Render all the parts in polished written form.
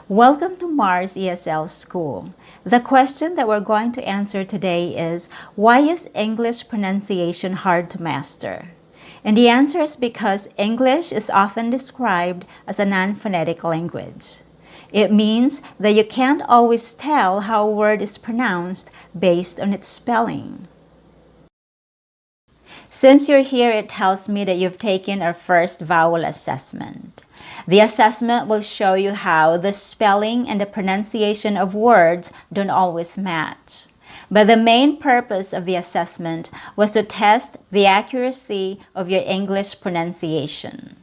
Welcome to Mars ESL School. The question that we're going to answer today is, why is English pronunciation hard to master? And the answer is because English is often described as a non-phonetic language. It means that you can't always tell how a word is pronounced based on its spelling. Since you're here, it tells me that you've taken our first vowel assessment. The assessment will show you how the spelling and the pronunciation of words don't always match. But the main purpose of the assessment was to test the accuracy of your English pronunciation.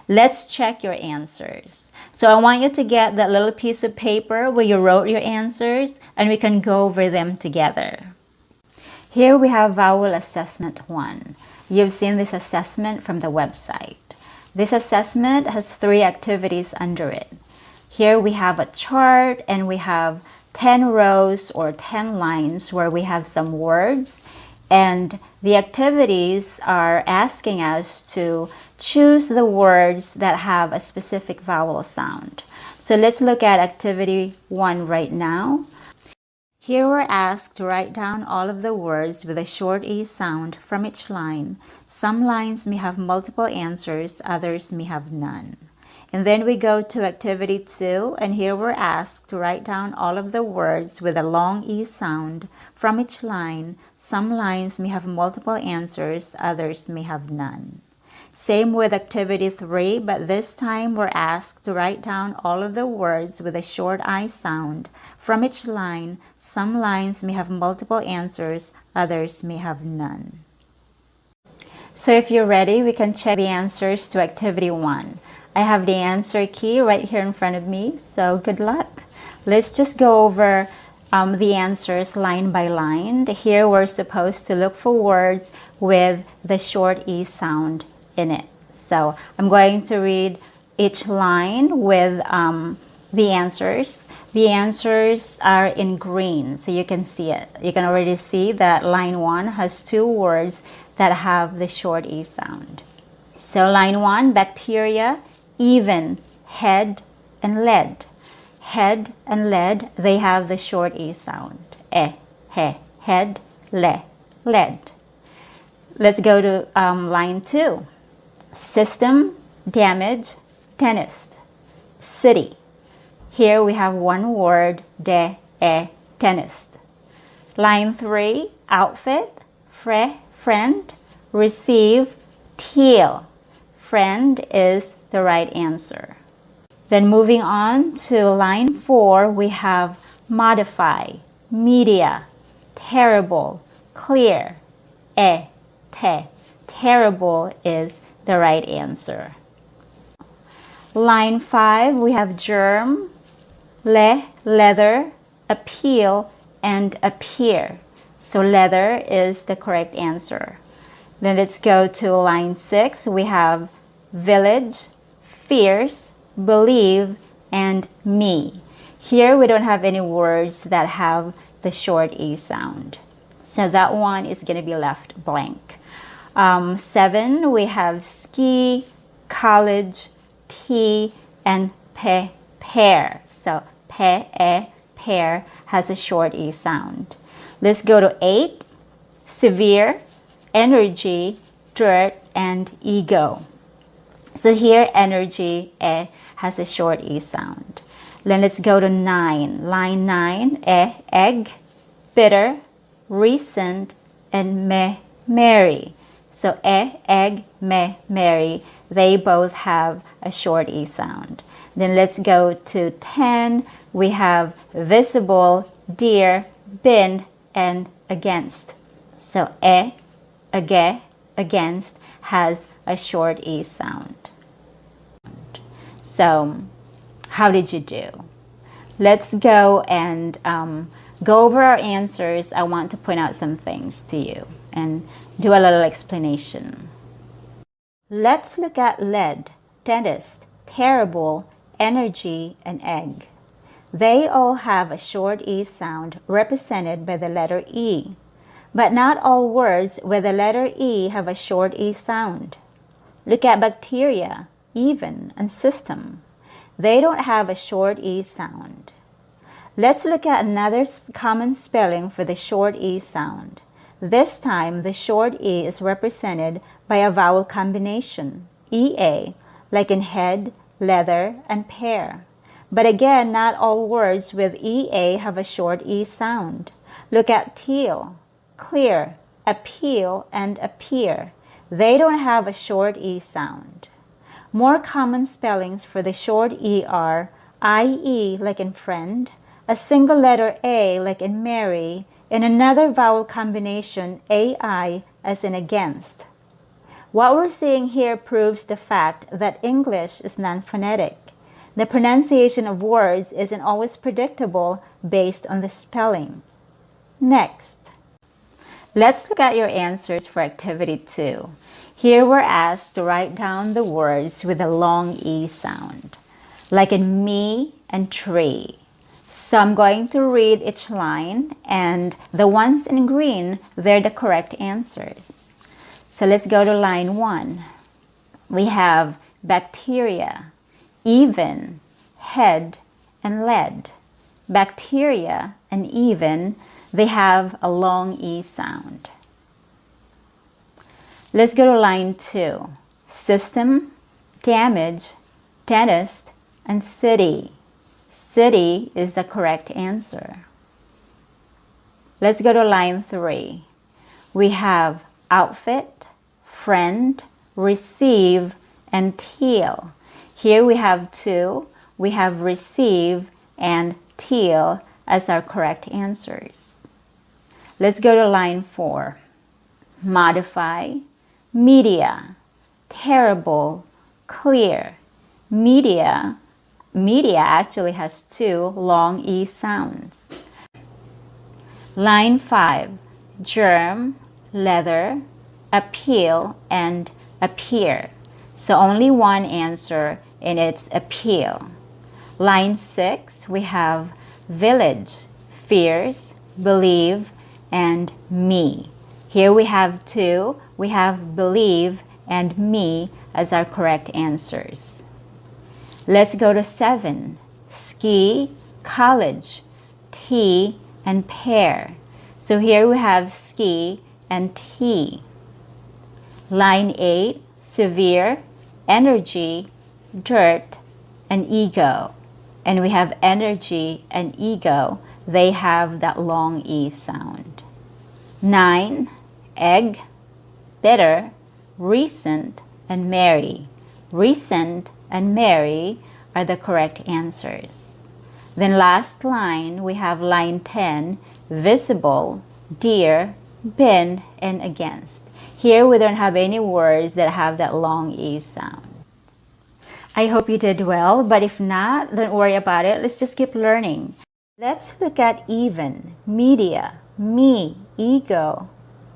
Let's check your answers. So I want you to get that little piece of paper where you wrote your answers, and we can go over them together. Here we have Vowel Assessment 1. You've seen this assessment from the website. This assessment has 3 activities under it. Here we have a chart and we have 10 rows or 10 lines where we have some words, and the activities are asking us to choose the words that have a specific vowel sound. So let's look at activity 1 right now. Here we're asked to write down all of the words with a short E sound from each line. Some lines may have multiple answers, others may have none. And then we go to activity 2, and here we're asked to write down all of the words with a long E sound from each line. Some lines may have multiple answers, others may have none. Same with activity 3, but this time we're asked to write down all of the words with a short I sound from each line. Some lines may have multiple answers, others may have none. So if you're ready, we can check the answers to activity 1. I have the answer key right here in front of me, so good luck. Let's just go over the answers line by line. Here we're supposed to look for words with the short E sound in it. So I'm going to read each line with the answers. The answers are in green, so you can see it. You can already see that line 1 has 2 words that have the short E sound. So line 1, bacteria, even, head, and lead. Head and lead, they have the short E sound. He, head, lead. Let's go to line 2. System, damage, dentist. City. Here we have one word, dentist. Line 3, outfit, friend, receive, teal. Friend is the right answer. Then moving on to line 4, we have modify, media, terrible, clear, terrible is the right answer. Line 5, we have germ, leather, appeal, and appear. So leather is the correct answer. Then let's go to line 6. We have village, fierce, believe, and me. Here we don't have any words that have the short E sound. So that one is going to be left blank. 7, we have ski, college, tea, and pear. So pear has a short E sound. Let's go to 8, severe, energy, dirt, and ego. So here energy has a short E sound. Then let's go to 9. Line 9, egg, bitter, recent, and merry. So egg, merry, they both have a short E sound. Then let's go to 10. We have visible, dear, bin, and against. So against has a short E sound. So how did you do? Let's go and go over our answers. I want to point out some things to you and do a little explanation. Let's look at lead, dentist, terrible, energy, and egg. They all have a short E sound represented by the letter E. But not all words with the letter E have a short E sound. Look at bacteria, even, and system. They don't have a short E sound. Let's look at another common spelling for the short E sound. This time, the short E is represented by a vowel combination, EA, like in head, leather, and pear. But again, not all words with EA have a short E sound. Look at teal, clear, appeal, and appear. They don't have a short E sound. More common spellings for the short E are IE, like in friend, a single letter A, like in Mary, and another vowel combination, AI, as in against. What we're seeing here proves the fact that English is non-phonetic. The pronunciation of words isn't always predictable based on the spelling. Next, let's look at your answers for activity 2. Here we're asked to write down the words with a long E sound, like in me and tree. So I'm going to read each line, and the ones in green, they're the correct answers. So let's go to line 1. We have bacteria, even, head, and lead. Bacteria and even, they have a long E sound. Let's go to line 2. System, damage, dentist, and city. City is the correct answer. Let's go to line 3. We have outfit, friend, receive, and teal. Here we have 2. We have receive and teal as our correct answers. Let's go to line 4. Modify, media, terrible, clear. Media actually has 2 long E sounds. Line 5. Germ, leather, appeal, and appear. So only one answer, and it's appeal. Line 6, we have village, fierce, believe, and me. Here we have 2. We have believe and me as our correct answers. Let's go to 7. Ski, college, tea, and pear. So here we have ski and tea. Line 8, severe, energy, dirt, and ego. And we have energy and ego. They have that long E sound. 9, egg, bitter, recent, and merry. Recent and merry are the correct answers. Then last line, we have line 10, visible, dear, been, and against. Here we don't have any words that have that long E sound. I hope you did well, but if not, don't worry about it. Let's just keep learning. Let's look at even, media, me, ego,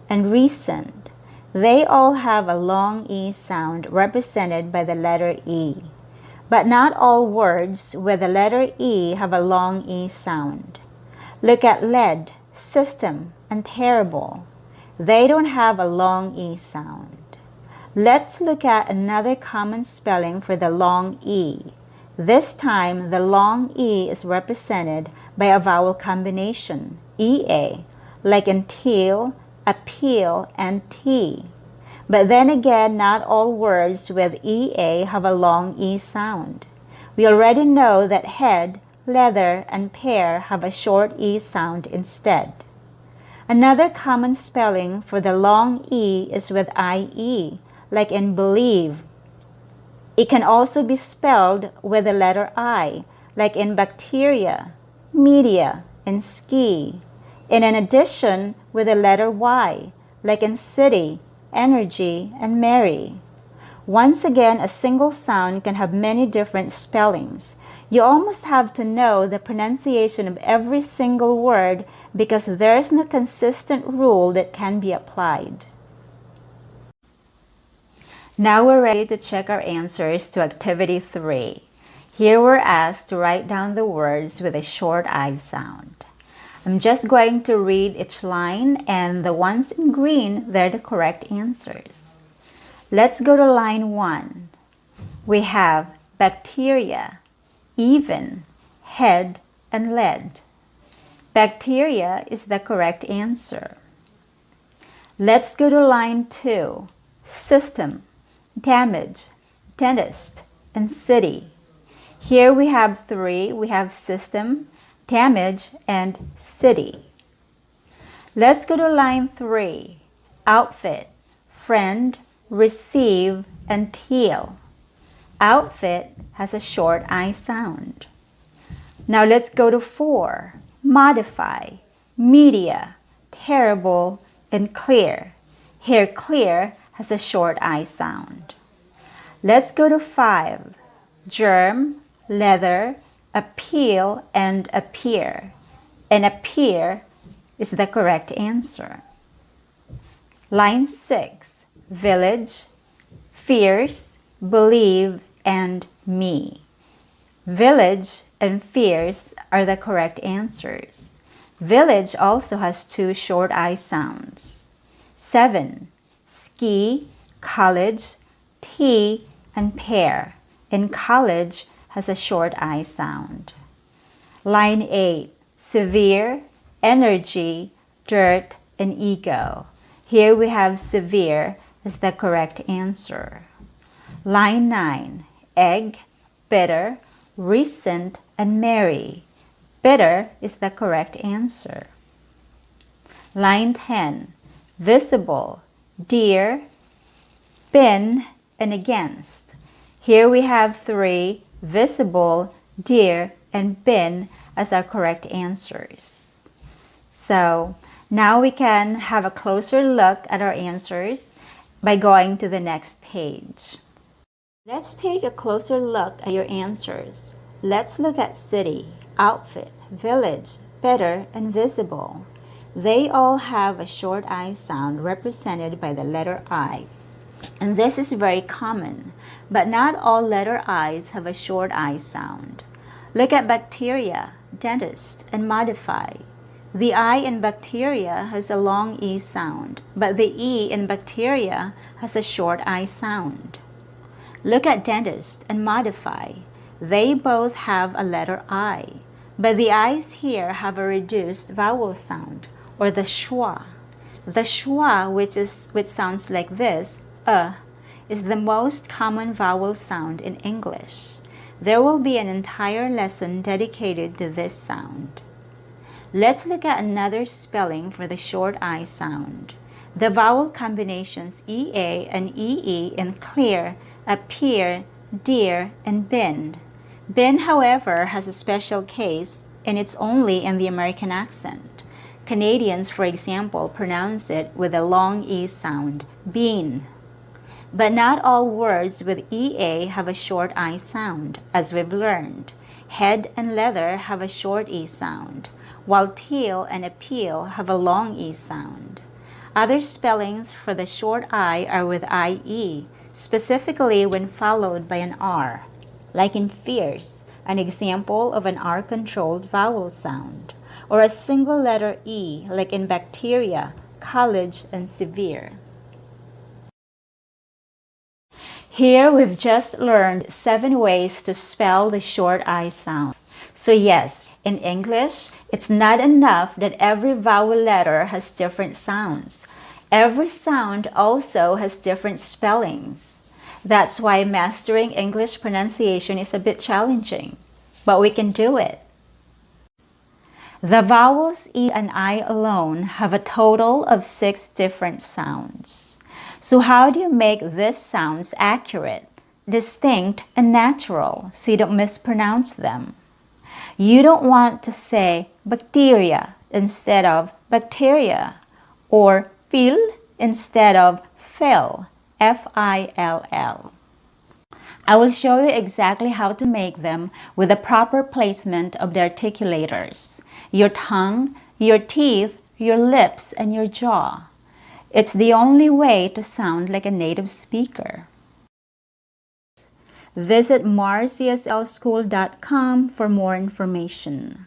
and recent. They all have a long E sound represented by the letter E. But not all words with the letter E have a long E sound. Look at lead, system, and terrible. They don't have a long E sound. Let's look at another common spelling for the long E. This time, the long E is represented by a vowel combination, EA, like in teal, appeal, and tea. But then again, not all words with EA have a long E sound. We already know that head, leather, and pear have a short E sound instead. Another common spelling for the long E is with IE, like in believe. It can also be spelled with the letter I, like in bacteria, media, and ski. And in addition, with the letter Y, like in city, energy, and merry. Once again, a single sound can have many different spellings. You almost have to know the pronunciation of every single word because there's no consistent rule that can be applied. Now we're ready to check our answers to activity 3. Here we're asked to write down the words with a short I sound. I'm just going to read each line, and the ones in green, they're the correct answers. Let's go to line 1. We have bacteria, even, head, and lead. Bacteria is the correct answer. Let's go to line 2. System, damage, dentist, and city. Here we have 3. We have system, damage, and city. Let's go to line 3. Outfit, friend, receive, and teal. Outfit has a short I sound. Now let's go to 4. Modify, media, terrible, and clear. Here clear has a short I sound. Let's go to 5. Germ, leather, appeal, and appear. And appear is the correct answer. Line 6. Village, fierce, believe, and me. Village and fierce are the correct answers. Village also has 2 short I sounds. 7. Ski, college, tea, and pear. And college has a short I sound. Line 8. Severe, energy, dirt, and ego. Here we have severe as the correct answer. Line 9. Egg, bitter, recent, and merry. Bitter is the correct answer. Line 10. Visible, dear, been, and against. Here we have 3. Visible, dear, and been as our correct answers. So now we can have a closer look at our answers by going to the next page. Let's take a closer look at your answers. Let's look at city, outfit, village, better, and visible. They all have a short I sound represented by the letter I. And this is very common, but not all letter I's have a short I sound. Look at bacteria, dentist, and modify. The I in bacteria has a long E sound, but the E in bacteria has a short I sound. Look at dentist and modify. They both have a letter I, but the I's here have a reduced vowel sound, or the schwa. The schwa, which sounds like this, is the most common vowel sound in English. There will be an entire lesson dedicated to this sound. Let's look at another spelling for the short I sound. The vowel combinations EA and EE in clear, appear, dear, and bend. Bend, however, has a special case, and it's only in the American accent. Canadians, for example, pronounce it with a long E sound, bean. But not all words with EA have a short I sound, as we've learned. Head and leather have a short E sound, while teal and appeal have a long E sound. Other spellings for the short I are with IE, specifically when followed by an R, like in fierce, an example of an R-controlled vowel sound, or a single letter E, like in bacteria, college, and severe. Here we've just learned 7 ways to spell the short I sound. So yes, in English, it's not enough that every vowel letter has different sounds. Every sound also has different spellings. That's why mastering English pronunciation is a bit challenging, but we can do it. The vowels E and I alone have a total of 6 different sounds. So how do you make these sounds accurate, distinct, and natural so you don't mispronounce them? You don't want to say bacteria instead of bacteria, or fill instead of fill, F-I-L-L. I will show you exactly how to make them with the proper placement of the articulators, your tongue, your teeth, your lips, and your jaw. It's the only way to sound like a native speaker. Visit marcslschool.com for more information.